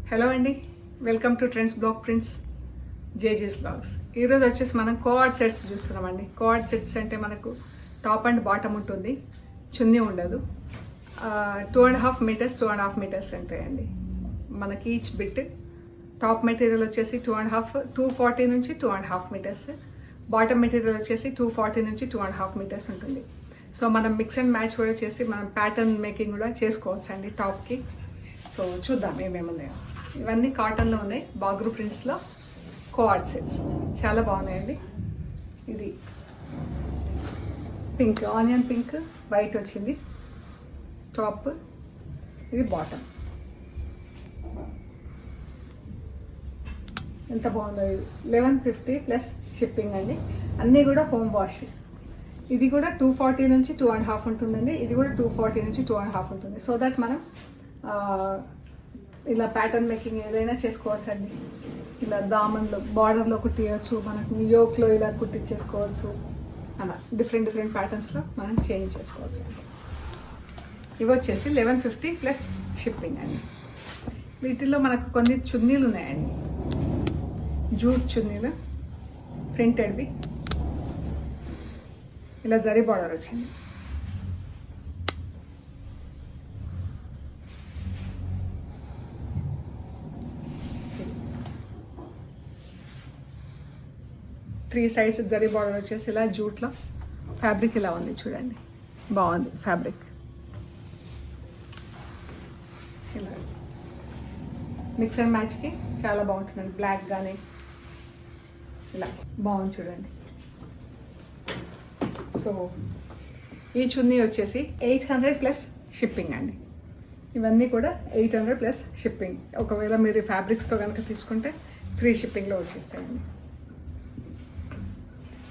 Hello అండి, welcome to trends block prints జేజీస్ blogs. ఈరోజు వచ్చేసి మనం కోఆర్డ్ సెట్స్ చూస్తున్నామండి. కోఆర్డ్ సెట్స్ అంటే మనకు టాప్ అండ్ బాటమ్ ఉంటుంది, చున్నీ ఉండదు. 2.5 మీటర్స్ 2.5 మీటర్స్ ఉంటాయండి మనకి ఈచ్ బిట్. టాప్ మెటీరియల్ వచ్చేసి 240 నుంచి 2.5 మీటర్స్, బాటమ్ మెటీరియల్ వచ్చేసి 240 నుంచి 2.5 మీటర్స్ ఉంటుంది. సో మనం మిక్స్ అండ్ మ్యాచ్ కూడా చేసి మనం ప్యాటర్న్ మేకింగ్ కూడా చేసుకోవచ్చు అండి టాప్కి. సో చూద్దాం ఏమేమి ఉన్నాయో. ఇవన్నీ కాటన్లో ఉన్నాయి, బాగ్రూ ప్రింట్స్లో కోఆర్డ్ సెట్స్ చాలా బాగున్నాయండి. ఇది పింక్, ఆనియన్ పింక్, వైట్ వచ్చింది టాప్, ఇది బాటమ్. ఎంత బాగుందో ఇది. 1150 ప్లస్ షిప్పింగ్ అండి. అన్నీ కూడా హోమ్ వాష్. ఇది కూడా 240 నుంచి 2.5 ఉంటుందండి. ఇది కూడా 240 నుంచి 2.5 ఉంటుంది. సో దట్ మనం ఇలా ప్యాటర్న్ మేకింగ్ ఏదైనా చేసుకోవచ్చు అండి. ఇలా దామన్లో బార్డర్లో కుట్టియచ్చు, మనకు యోక్లో ఇలా కుట్టించేసుకోవచ్చు. అలా డిఫరెంట్ ప్యాటర్న్స్లో మనం చేంజ్ చేసుకోవచ్చు అండి. ఇవి వచ్చేసి 1150 ప్లస్ షిప్పింగ్ అండి. వీటిల్లో మనకు కొన్ని చున్నీలు ఉన్నాయండి, జూట్ చున్నీలు, ప్రింటెడ్వి. ఇలా జరీ బార్డర్ వచ్చింది. త్రీ సైడ్స్ జరీ బార్డర్ వచ్చేసి ఇలా జూట్లో. ఫ్యాబ్రిక్ ఇలా ఉంది చూడండి, బాగుంది ఫ్యాబ్రిక్. ఇలా మిక్స్ అండ్ మ్యాచ్కి చాలా బాగుంటుందండి. బ్లాక్ కానీ ఇలా బాగుంది చూడండి. సో ఈ చున్నీ వచ్చేసి 800 ప్లస్ షిప్పింగ్ అండి. ఇవన్నీ కూడా 800 ప్లస్ షిప్పింగ్. ఒకవేళ మీరు ఫ్యాబ్రిక్స్తో కనుక తీసుకుంటే ఫ్రీ షిప్పింగ్లో వచ్చేస్తాయండి.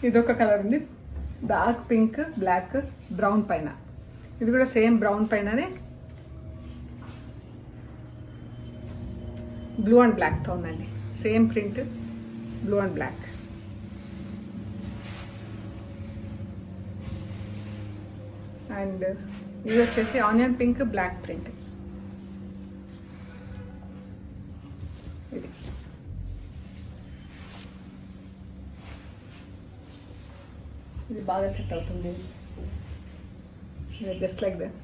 ఇదొక కలర్ ఉంది, డార్క్ పింక్, బ్లాక్, బ్రౌన్ పైన. ఇది కూడా సేమ్ బ్రౌన్ పైననే బ్లూ అండ్ బ్లాక్తో ఉందండి. Same print, blue and black. And ఇది వచ్చేసి ఆనియన్ పింక్, బ్లాక్ ప్రింట్. ఇది ఇది బాగా సెట్ అవుతుంది. Just like that.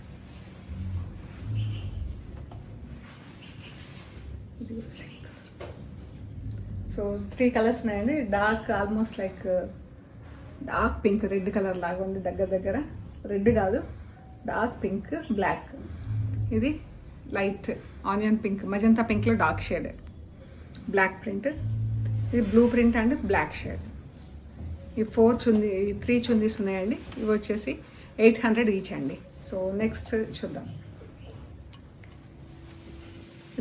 So 3 colours ఉన్నాయండి. Dark, almost like dark pink, red colour లాగా ఉంది. దగ్గర రెడ్ కాదు, డార్క్ పింక్, బ్లాక్. ఇది లైట్ ఆనియన్ పింక్, మజంతా పింక్లో డార్క్ షేడ్, బ్లాక్ ప్రింట్. ఇది blue print and black shade. ఈ 3 చున్నీస్ ఉన్నాయండి. ఇవి వచ్చేసి 800 ఈచ్ అండి. సో నెక్స్ట్ చూద్దాం.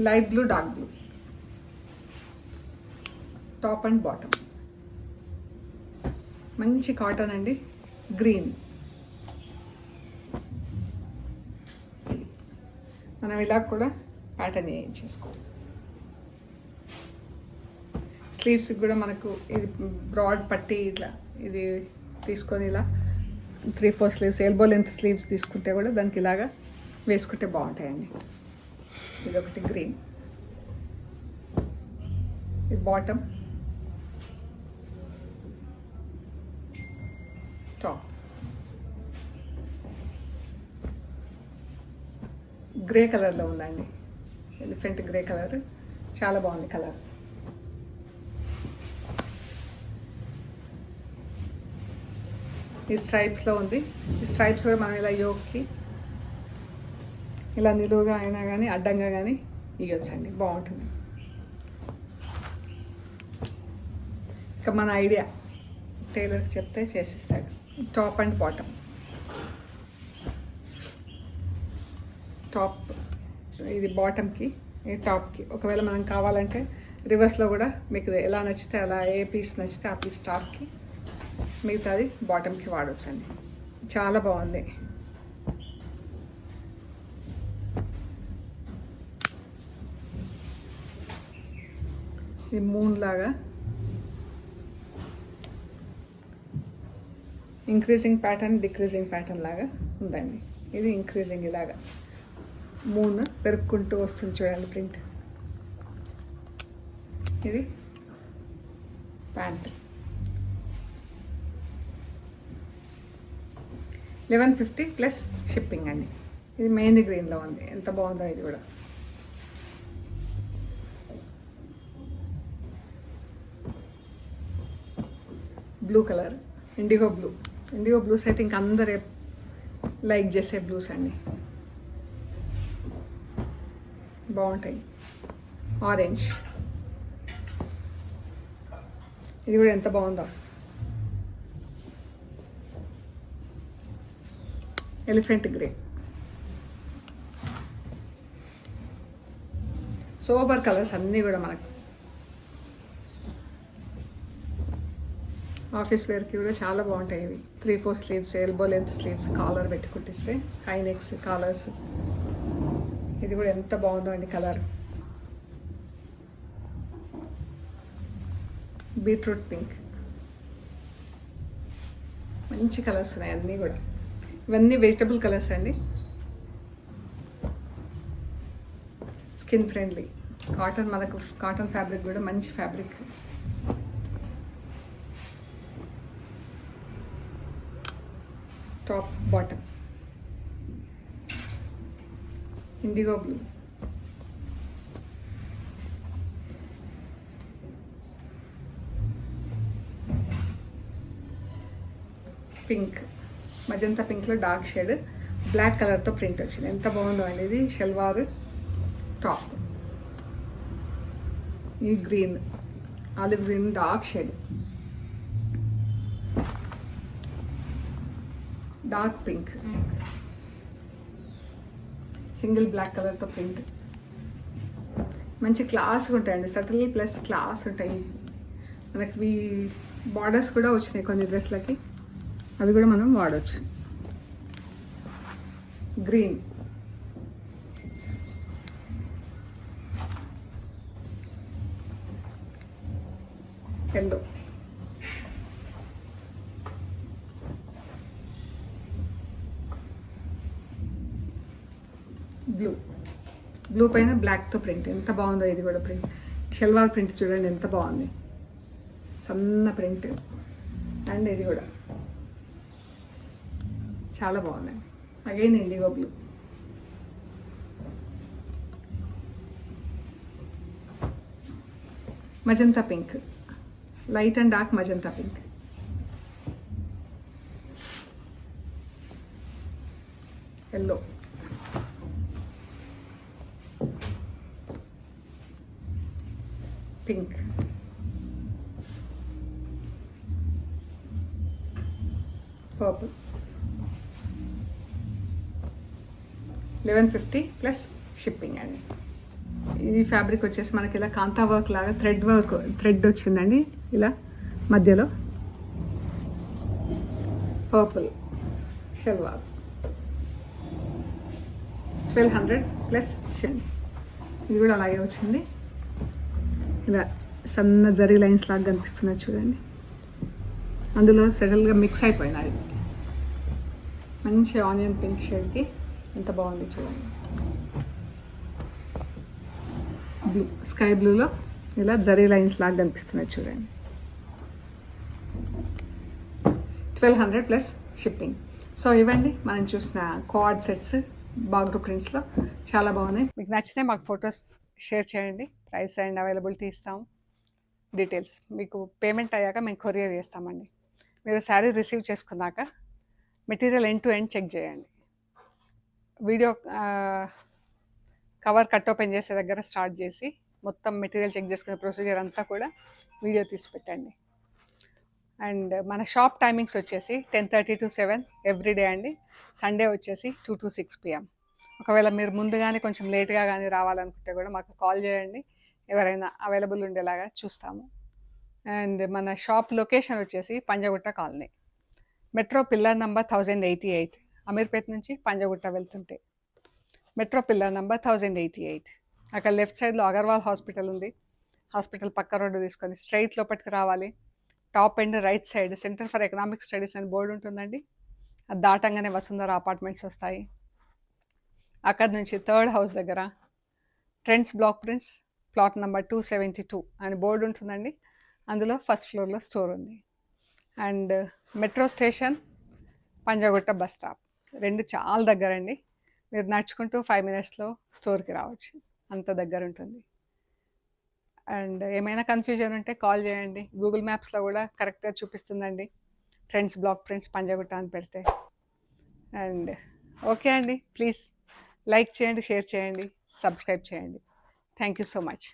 Light blue, dark blue, top and bottom. మంచి కాటన్ అండి, గ్రీన్. మనం ఇలా కూడా ప్యాటర్న్ చేసుకోవచ్చు. స్లీవ్స్కి కూడా మనకు ఇది బ్రాడ్ పట్టి ఇట్లా ఇది తీసుకొని ఇలా 3-4 స్లీవ్స్, ఎల్బో లెంత్ స్లీవ్స్ తీసుకుంటే కూడా దానికి ఇలాగా వేసుకుంటే బాగుంటాయండి. ఇది ఒకటి గ్రీన్. ఇది బాటమ్, టాప్. గ్రే కలర్లో ఉందండి, ఎలిఫెంట్ గ్రే కలర్, చాలా బాగుంది కలర్. ఈ స్ట్రైప్స్లో ఉంది. ఈ స్ట్రైప్స్ కూడా మనం ఇలా యోక్కి ఇలా నిలువుగా అయినా కానీ అడ్డంగా కానీ ఇవ్వచ్చండి, బాగుంటుంది. ఇక మన ఐడియా టైలర్కి చెప్తే చేసిస్తాడు. Top and bottom. టాప్ ఇది బాటమ్కి, ఇది టాప్కి. ఒకవేళ మనం కావాలంటే రివర్స్లో కూడా మీకు ఎలా నచ్చితే అలా, ఏ పీస్ నచ్చితే ఆ పీస్ టాప్కి, మిగతాది బాటమ్కి వాడవచ్చండి. చాలా బాగుంది. ఇది మూన్ లాగా ఇంక్రీజింగ్ ప్యాటర్న్, డిక్రీజింగ్ ప్యాటర్న్ లాగా ఉందండి. ఇది ఇంక్రీజింగ్ ఇలాగా మూన్ పెరుక్కుంటూ వస్తుంది చూడండి ప్రింట్. ఇది ప్యాంట్ 1150 ప్లస్ షిప్పింగ్ అండి. ఇది మెహందీ గ్రీన్లో ఉంది, ఎంత బాగుందో ఇది కూడా. బ్లూ కలర్, ఇండిగో బ్లూస్ అయితే ఇంక అందరు లైక్ చేసే బ్లూస్ అండి, బాగుంటాయి. ఆరెంజ్, ఇది కూడా ఎంత బాగుందో. ఎలిఫెంట్ గ్రే, సోబర్ కలర్స్ అన్నీ కూడా మనకు ఆఫీస్ వేర్కి కూడా చాలా బాగుంటాయి ఇవి. 3/4 sleeves, elbow length sleeves, collar పెట్టి కుట్టిస్తే హై నెక్స్ కాలర్స్. ఇది కూడా ఎంత బాగుందో అండి కలర్. బీట్రూట్ పింక్, మంచి కలర్స్ ఉన్నాయి అన్నీ కూడా. ఇవన్నీ వెజిటబుల్ కలర్స్ అండి, స్కిన్ ఫ్రెండ్లీ. కాటన్, మనకు కాటన్ ఫ్యాబ్రిక్ కూడా మంచి fabric. Top bottom indigo blue, pink, magenta పింక్లో డార్క్ షేడ్ బ్లాక్ కలర్తో ప్రింట్ వచ్చింది, ఎంత బాగుందో అండి. ఇది షల్వార్ టాప్. ఈ green, olive green dark shade, dark pink, single black కలర్తో ప్రింట్. మంచి క్లాస్గా ఉంటాయండి, సటిల్ ప్లస్ క్లాస్ ఉంటాయి. మనకి బార్డర్స్ కూడా వచ్చినాయి కొన్ని డ్రెస్లకి, అది కూడా మనం వాడచ్చు. గ్రీన్, ఎల్లో, బ్లూ పైన బ్లాక్తో ప్రింట్, ఎంత బాగుందో ఇది కూడా ప్రింట్. షల్వార్ ప్రింట్ చూడండి ఎంత బాగుంది, సన్న ప్రింట్. అండ్ ఇది కూడా చాలా బాగుంది. Again IndiGo blue, magenta pink, light and dark magenta pink, yellow, pink, purple. 1150 plus shipping అండి. ఈ ఫ్యాబ్రిక్ వచ్చేసి మనకి ఇలా కాంతా వర్క్ లాగా థ్రెడ్ వచ్చిందండి ఇలా మధ్యలో. Purple salwar 1200 plus shipping. ఇది కూడా అలాగే వచ్చింది, ఇలా సన్న జరీ లైన్స్ లాగా కనిపిస్తున్నాయి చూడండి. అందులో సెటిల్గా మిక్స్ అయిపోయినాయి. మంచి ఆనియన్ పింక్ షేడ్కి ఎంత బాగుంది చూడండి. బ్లూ, స్కై బ్లూలో ఇలా జరీ లైన్స్ లాగా కనిపిస్తున్నాయి చూడండి. 1200 ప్లస్ షిప్పింగ్. సో ఇవ్వండి మనం చూసిన కోఆర్డ్ సెట్స్ బాగ్రూ ప్రింట్స్లో చాలా బాగున్నాయి. మీకు నచ్చితే మాకు ఫొటోస్ షేర్ చేయండి, ప్రైస్ అండ్ అవైలబిలిటీ ఇస్తాము, డీటెయిల్స్. మీకు పేమెంట్ అయ్యాక మేము కొరియర్ చేస్తామండి. మీరు శారీ రిసీవ్ చేసుకున్నాక material end to end check చేయండి. వీడియో కవర్ కట్ ఓపెన్ చేసే దగ్గర స్టార్ట్ చేసి మొత్తం మెటీరియల్ చెక్ చేసుకునే ప్రొసీజర్ అంతా కూడా వీడియో తీసి పెట్టండి. అండ్ మన షాప్ టైమింగ్స్ వచ్చేసి 10:30 to 7 ఎవ్రీడే అండి. సండే వచ్చేసి 2 to 6 PM. ఒకవేళ మీరు ముందుగానే కొంచెం లేట్గా కానీ రావాలనుకుంటే కూడా మాకు కాల్ చేయండి, ఎవరైనా అవైలబుల్ ఉండేలాగా చూస్తాము. అండ్ మన షాప్ లొకేషన్ వచ్చేసి Panjagutta colony, metro pillar number 1088, Ameerpet నుంచి పంజగుట్ట వెళ్తుంటే మెట్రో పిల్లర్ నంబర్ 1088. అక్కడ లెఫ్ట్ సైడ్లో అగర్వాల్ హాస్పిటల్ ఉంది, హాస్పిటల్ పక్క రోడ్డు తీసుకొని స్ట్రైట్ లోపలికి రావాలి. Top end right side centre for economic studies అని బోర్డు ఉంటుందండి, అది దాటంగానే వసుంధర అపార్ట్మెంట్స్ వస్తాయి. అక్కడ నుంచి థర్డ్ హౌస్ దగ్గర trends block prints plot number 272 అని బోర్డు ఉంటుందండి. అందులో ఫస్ట్ ఫ్లోర్లో స్టోర్ ఉంది. And metro station, Panjagutta bus stop, రెండు చాలా దగ్గరండి. మీరు నడుచుకుంటూ 5 మినిట్స్లో స్టోర్కి రావచ్చు, అంత దగ్గర ఉంటుంది. అండ్ ఏమైనా కన్ఫ్యూజన్ ఉంటే కాల్ చేయండి. గూగుల్ మ్యాప్స్లో కూడా కరెక్ట్గా చూపిస్తుందండి, ట్రెండ్స్ బ్లాక్ ప్రింట్స్ పంజాగుట్ట అని పెడితే. అండ్ ఓకే అండి, ప్లీజ్ లైక్ చేయండి, షేర్ చేయండి, సబ్స్క్రైబ్ చేయండి. Thank you so much.